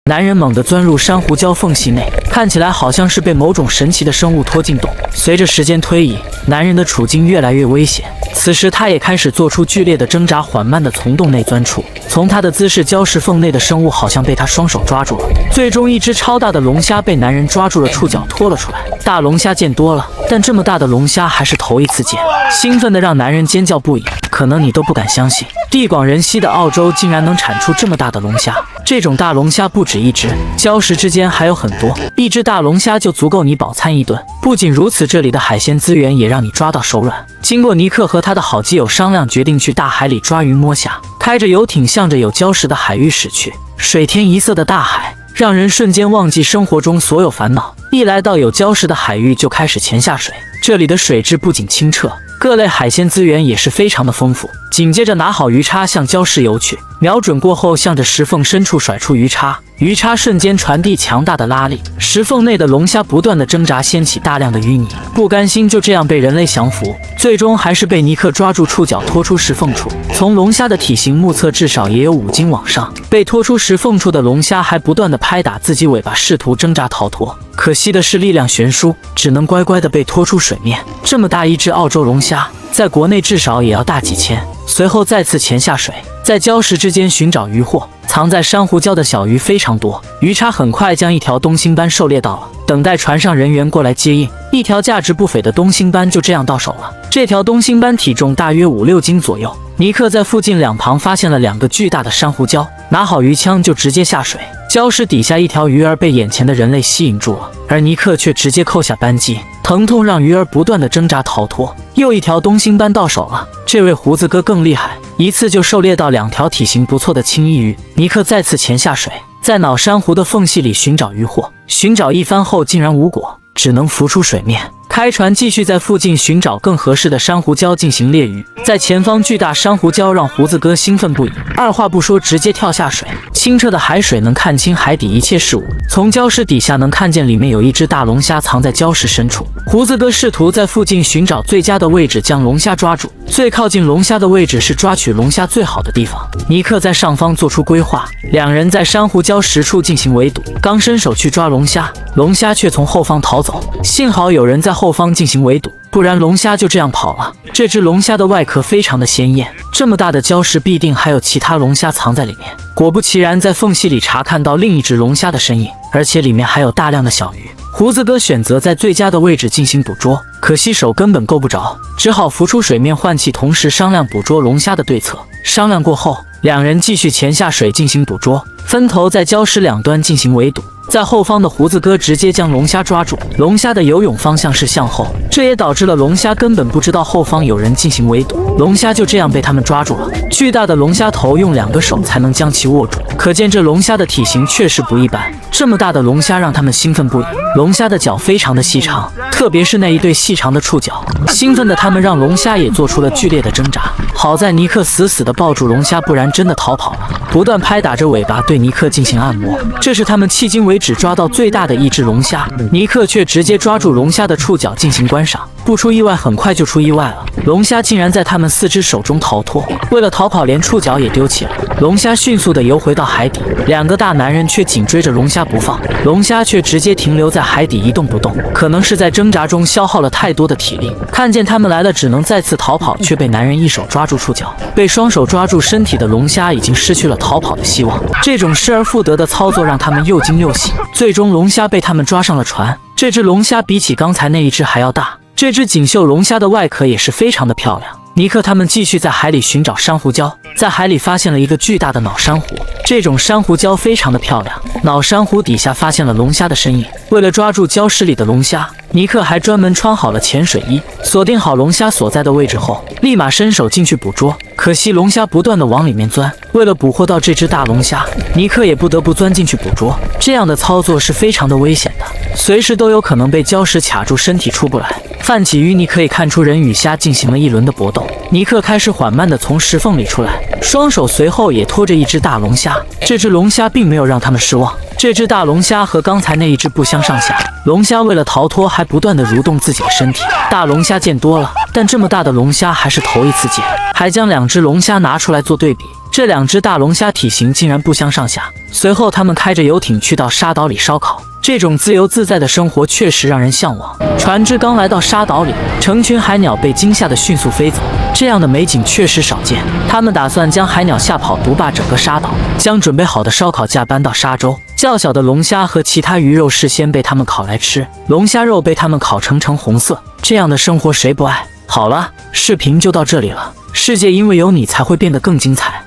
男人猛地钻入珊瑚礁缝隙内，看起来好像是被某种神奇的生物拖进洞。随着时间推移，男人的处境越来越危险。此时，他也开始做出剧烈的挣扎，缓慢地从洞内钻出。从他的姿势，礁石缝内的生物好像被他双手抓住了。最终，一只超大的龙虾被男人抓住了触角拖了出来。大龙虾见多了，但这么大的龙虾还是头一次见，兴奋得让男人尖叫不已。可能你都不敢相信，地广人稀的澳洲竟然能产出这么大的龙虾。这种大龙虾不止一只，礁石之间还有很多，一只大龙虾就足够你饱餐一顿。不仅如此，这里的海鲜资源也让你抓到手软。经过尼克和他的好基友商量，决定去大海里抓鱼摸虾，开着游艇向着有礁石的海域驶去。水天一色的大海让人瞬间忘记生活中所有烦恼，一来到有礁石的海域就开始潜下水。这里的水质不仅清澈，各类海鲜资源也是非常的丰富。紧接着拿好鱼叉向礁石游去，瞄准过后向着石缝深处甩出鱼叉，鱼叉瞬间传递强大的拉力，石缝内的龙虾不断的挣扎，掀起大量的淤泥，不甘心就这样被人类降服，最终还是被尼克抓住触角拖出石缝处。从龙虾的体型目测，至少也有5斤往上。被拖出石缝处的龙虾还不断的拍打自己尾巴，试图挣扎逃脱。可惜的是力量悬殊，只能乖乖的被拖出水面。这么大一只澳洲龙虾，在国内至少也要大几千。随后再次潜下水，在礁石之间寻找渔获。藏在珊瑚礁的小鱼非常多，鱼叉很快将一条东星斑狩猎到了，等待船上人员过来接应。一条价值不菲的东星斑就这样到手了。这条东星斑体重大约5-6斤左右。尼克在附近两旁发现了2个巨大的珊瑚礁，拿好鱼枪就直接下水。礁石底下一条鱼儿被眼前的人类吸引住了，而尼克却直接扣下扳机，疼痛让鱼儿不断的挣扎逃脱。又一条东星斑到手了，这位胡子哥更厉害，一次就狩猎到2条体型不错的青衣鱼。尼克再次潜下水，在脑珊瑚的缝隙里寻找渔获，寻找一番后竟然无果，只能浮出水面。开船继续在附近寻找更合适的珊瑚礁进行猎鱼。在前方巨大珊瑚礁让胡子哥兴奋不已，二话不说直接跳下水。清澈的海水能看清海底一切事物，从礁石底下能看见里面有一只大龙虾藏在礁石深处。胡子哥试图在附近寻找最佳的位置将龙虾抓住，最靠近龙虾的位置是抓取龙虾最好的地方。尼克在上方做出规划，两人在珊瑚礁实处进行围堵，刚伸手去抓龙虾，龙虾却从后方逃走，幸好有人在后方进行围堵，不然龙虾就这样跑了。这只龙虾的外壳非常的鲜艳，这么大的礁石必定还有其他龙虾藏在里面。果不其然，在缝隙里查看到另一只龙虾的身影，而且里面还有大量的小鱼。胡子哥选择在最佳的位置进行捕捉，可惜手根本够不着，只好浮出水面换气，同时商量捕捉龙虾的对策。商量过后，两人继续潜下水进行捕捉，分头在礁石两端进行围堵。在后方的胡子哥直接将龙虾抓住，龙虾的游泳方向是向后，这也导致了龙虾根本不知道后方有人进行围堵，龙虾就这样被他们抓住了。巨大的龙虾头用2个手才能将其握住，可见这龙虾的体型确实不一般。这么大的龙虾让他们兴奋不已。龙虾的脚非常的细长，特别是那一对细长的触角，兴奋的他们让龙虾也做出了剧烈的挣扎。好在尼克死死地抱住龙虾，不然真的逃跑了，不断拍打着尾巴对尼克进行按摩。这是他们迄今为止抓到最大的一只龙虾，尼克却直接抓住龙虾的触角进行观赏。不出意外，很快就出意外了，龙虾竟然在他们4只手中逃脱，为了逃跑连触角也丢弃了。龙虾迅速地游回到海底，2个大男人却紧追着龙虾不放，龙虾却直接停留在海底一动不动，可能是在挣扎中消耗了太多的体力，看见他们来了只能再次逃跑，却被男人一手抓住触角。被双手抓住身体的龙虾已经失去了逃跑的希望，这种失而复得的操作让他们又惊又喜。最终龙虾被他们抓上了船，这只龙虾比起刚才那一只还要大，这只锦绣龙虾的外壳也是非常的漂亮。尼克他们继续在海里寻找珊瑚礁，在海里发现了一个巨大的脑珊瑚，这种珊瑚礁非常的漂亮。脑珊瑚底下发现了龙虾的身影，为了抓住礁石里的龙虾，尼克还专门穿好了潜水衣，锁定好龙虾所在的位置后，立马伸手进去捕捉。可惜龙虾不断的往里面钻，为了捕获到这只大龙虾，尼克也不得不钻进去捕捉。这样的操作是非常的危险的，随时都有可能被礁石卡住，身体出不来。泛起淤泥可以看出人与虾进行了一轮的搏斗。尼克开始缓慢地从石缝里出来，双手随后也拖着一只大龙虾。这只龙虾并没有让他们失望，这只大龙虾和刚才那一只不相上下。龙虾为了逃脱还不断地蠕动自己的身体。大龙虾见多了，但这么大的龙虾还是头一次见，还将2只龙虾拿出来做对比。这2只大龙虾体型竟然不相上下。随后，他们开着游艇去到沙岛里烧烤。这种自由自在的生活确实让人向往。船只刚来到沙岛里，成群海鸟被惊吓得迅速飞走。这样的美景确实少见。他们打算将海鸟吓跑，独霸整个沙岛，将准备好的烧烤架搬到沙洲。较小的龙虾和其他鱼肉事先被他们烤来吃，龙虾肉被他们烤成红色。这样的生活谁不爱？好了，视频就到这里了。世界因为有你才会变得更精彩。